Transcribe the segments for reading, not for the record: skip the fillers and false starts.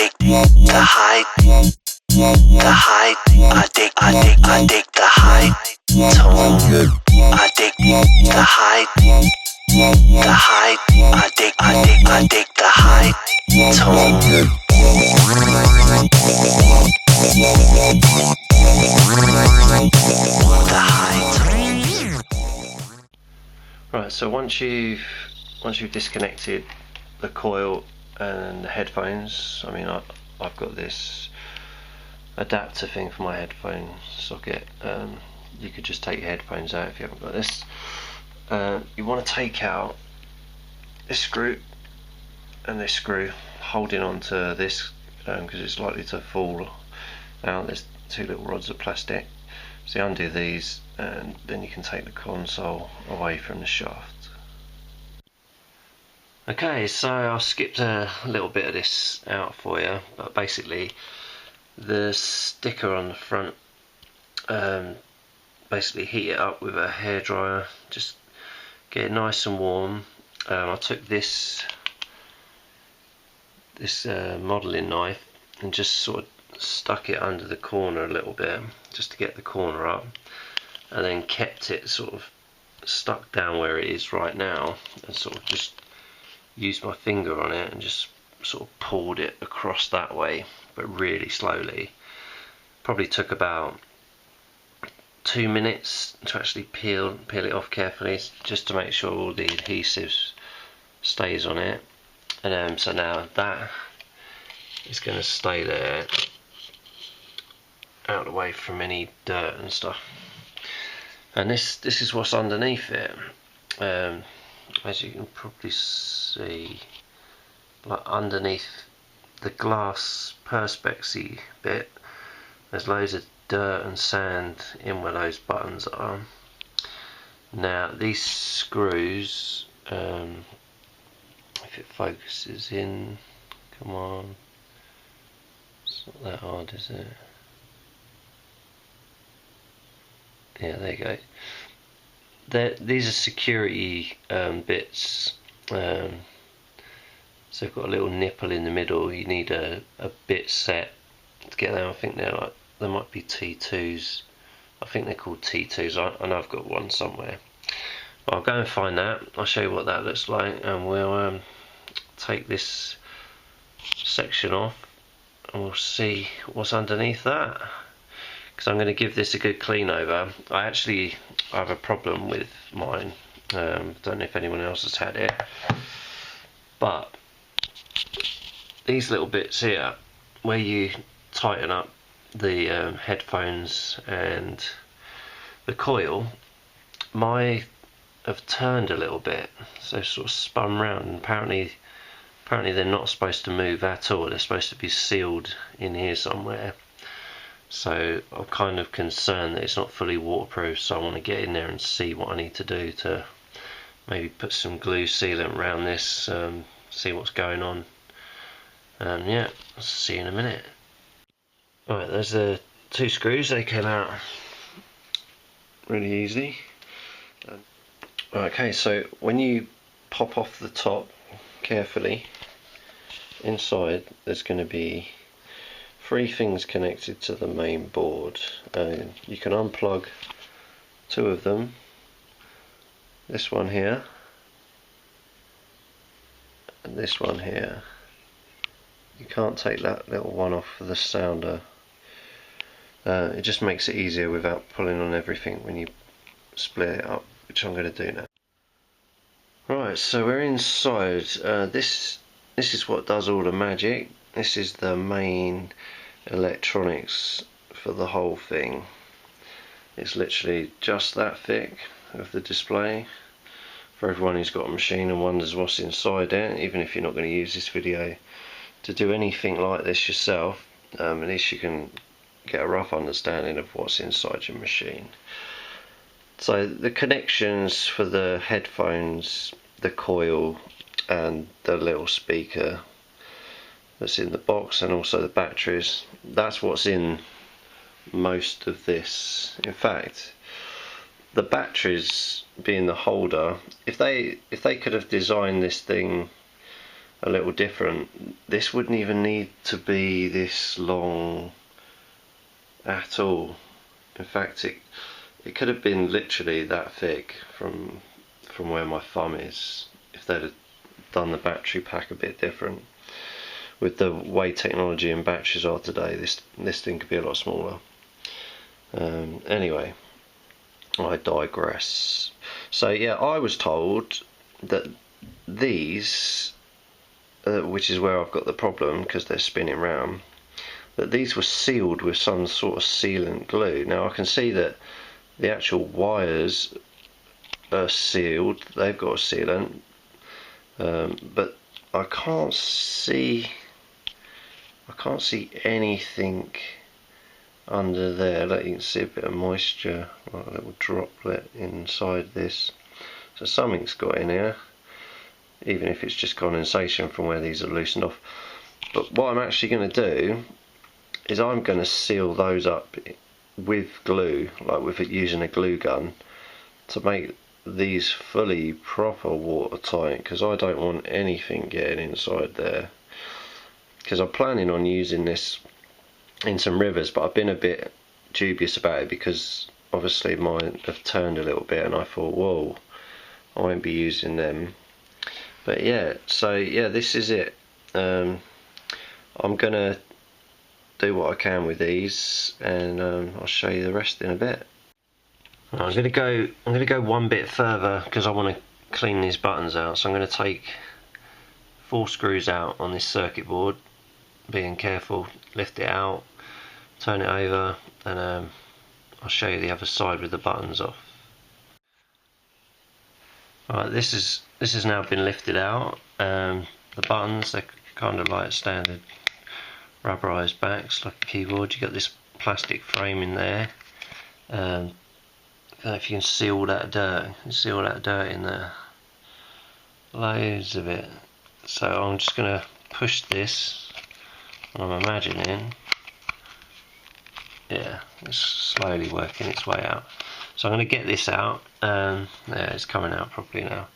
dig the high, the high. I dig the high tone. I dig the high, the high. I dig the high tone. The high tone. Right, so once you've disconnected the coil and the headphones, I mean I've got this adapter thing for my headphone socket. You could just take your headphones out if you haven't got this. You want to take out this screw and this screw, holding on to this because it's likely to fall out. There's two little rods of plastic, so you undo these and then you can take the console away from the shaft. Okay, so I skipped a little bit of this out for you, but basically the sticker on the front, basically heat it up with a hairdryer, just get it nice and warm. I took this modelling knife and just sort of stuck it under the corner a little bit, just to get the corner up, and then kept it sort of stuck down where it is right now, and sort of just used my finger on it and just sort of pulled it across that way, but really slowly. Probably took about 2 minutes to actually peel it off carefully, just to make sure all the adhesives stays on it. And so now that is going to stay there, out of the way from any dirt and stuff. And this is what's underneath it. As you can probably see, like underneath the glass perspexy bit, there's loads of dirt and sand in where those buttons are. Now these screws, if it focuses in, come on, it's not that hard, is it? Yeah, there you go. These are security bits, so they've got a little nipple in the middle. You need a bit set to get them. I think they might be T2s. I think they're called T2s. I know I've got one somewhere. Well, I'll go and find that. I'll show you what that looks like, and we'll take this section off and we'll see what's underneath that. Because I'm going to give this a good clean over. I actually have a problem with mine. Don't know if anyone else has had it, but these little bits here, where you tighten up the headphones and the coil, my have turned a little bit, so sort of spun round. And apparently they're not supposed to move at all. They're supposed to be sealed in here somewhere. So I'm kind of concerned that it's not fully waterproof, so I want to get in there and see what I need to do to maybe put some glue sealant around this, see what's going on. Yeah, I'll see you in a minute. Alright, there's the two screws. They came out really easy. Okay, so when you pop off the top carefully, inside there's going to be 3 things connected to the main board. You can unplug 2 of them. This one here and this one here. You can't take that little one off for the sounder. It just makes it easier without pulling on everything when you split it up, which I'm going to do now. Right, so we're inside. This is what does all the magic. This is the main electronics for the whole thing. It's literally just that thick of the display. For everyone who's got a machine and wonders what's inside it, even if you're not going to use this video to do anything like this yourself, at least you can get a rough understanding of what's inside your machine. So the connections for the headphones, the coil and the little speaker that's in the box, and also the batteries, that's what's in most of this. In fact, the batteries being the holder, if they could have designed this thing a little different. This wouldn't even need to be this long at all. In fact, it could have been literally that thick from where my thumb is if they'd have done the battery pack a bit different. With the way technology and batteries are today, this thing could be a lot smaller. Anyway, I digress. So yeah, I was told that these, which is where I've got the problem because they're spinning round, that these were sealed with some sort of sealant glue. Now I can see that the actual wires are sealed, they've got a sealant, but I can't see anything under there. Like, you can see a bit of moisture, like a little droplet inside this. So something's got in here, even if it's just condensation from where these are loosened off. But what I'm actually going to do is I'm going to seal those up with glue, like with it using a glue gun, to make these fully proper watertight, because I don't want anything getting inside there. Because I'm planning on using this in some rivers, but I've been a bit dubious about it because obviously mine have turned a little bit and I thought, whoa, I won't be using them. But yeah, so yeah, this is it. I'm gonna do what I can with these, and I'll show you the rest in a bit. I'm gonna go one bit further because I want to clean these buttons out. So I'm going to take 4 screws out on this circuit board, being careful, lift it out, turn it over, and I'll show you the other side with the buttons off. Alright, this has now been lifted out. The buttons, they're kind of like standard rubberized backs, like a keyboard. You got this plastic frame in there. I don't know if you can see all that dirt. You can see all that dirt in there. Loads of it. So I'm just going to push this, and I'm imagining, yeah, it's slowly working its way out. So I'm going to get this out. Yeah, it's coming out properly now.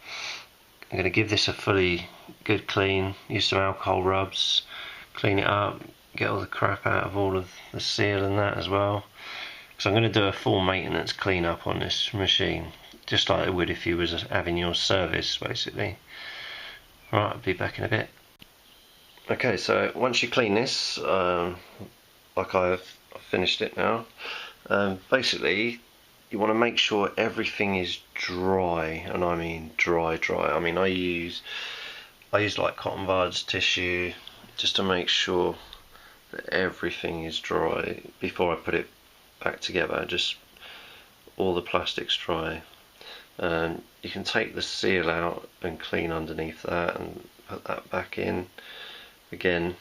I'm going to give this a fully good clean, use some alcohol rubs, clean it up, get all the crap out of all of the seal and that as well. So I'm going to do a full maintenance clean up on this machine, just like it would if you was having your service, basically. Right, I'll be back in a bit. Okay, so once you clean this, like I've finished it now, basically you want to make sure everything is dry, and I mean dry. I mean, I use like cotton buds, tissue, just to make sure that everything is dry before I put it back together. Just all the plastic's dry. You can take the seal out and clean underneath that and put that back in. Again,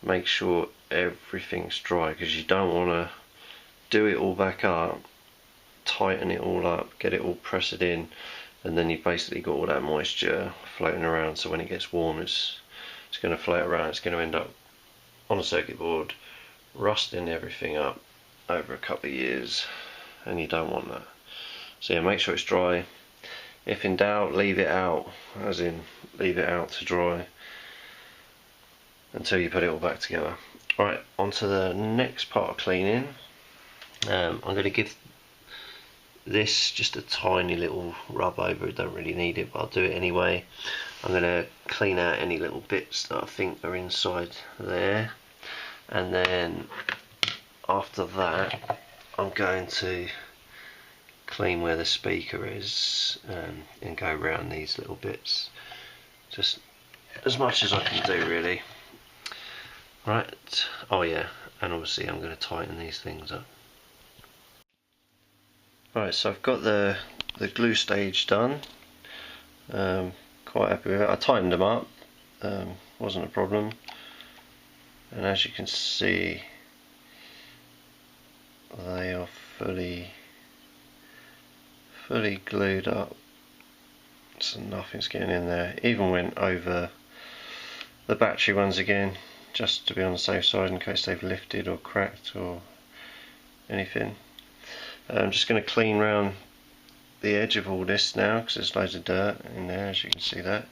make sure everything's dry, because you don't want to do it all back up, tighten it all up, get it all pressed in, and then you've basically got all that moisture floating around. So when it gets warm, it's going to float around. It's going to end up on a circuit board, rusting everything up over a couple of years, and you don't want that. So yeah, make sure it's dry. If in doubt, leave it out, as in leave it out to dry until you put it all back together. Alright, on to the next part of cleaning. I'm going to give this just a tiny little rub over. I don't really need it, but I'll do it anyway. I'm going to clean out any little bits that I think are inside there, and then after that I'm going to clean where the speaker is, and go around these little bits, just as much as I can do really. Right, oh yeah, and obviously I'm going to tighten these things up. Right, so I've got the glue stage done. Quite happy with it. I tightened them up, wasn't a problem, and as you can see they are fully glued up, so nothing's getting in there. Even went over the battery ones again, just to be on the safe side in case they've lifted or cracked or anything. I'm just going to clean round the edge of all this now, because there's loads of dirt in there, as you can see that.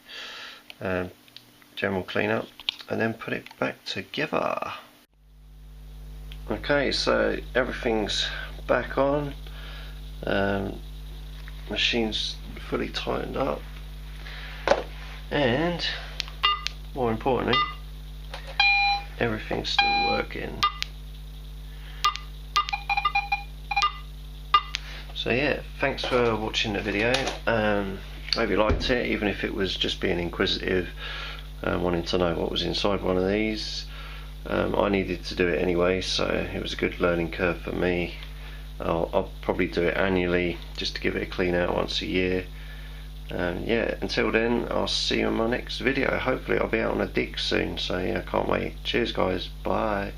general cleanup, and then put it back together. Okay, so everything's back on. Machine's fully tightened up, and more importantly, everything's still working. So yeah, thanks for watching the video. I hope you liked it, even if it was just being inquisitive, wanting to know what was inside one of these. I needed to do it anyway, so it was a good learning curve for me. I'll probably do it annually, just to give it a clean out once a year. Yeah, until then, I'll see you in my next video. Hopefully I'll be out on a dig soon, so yeah, I can't wait. Cheers guys, bye.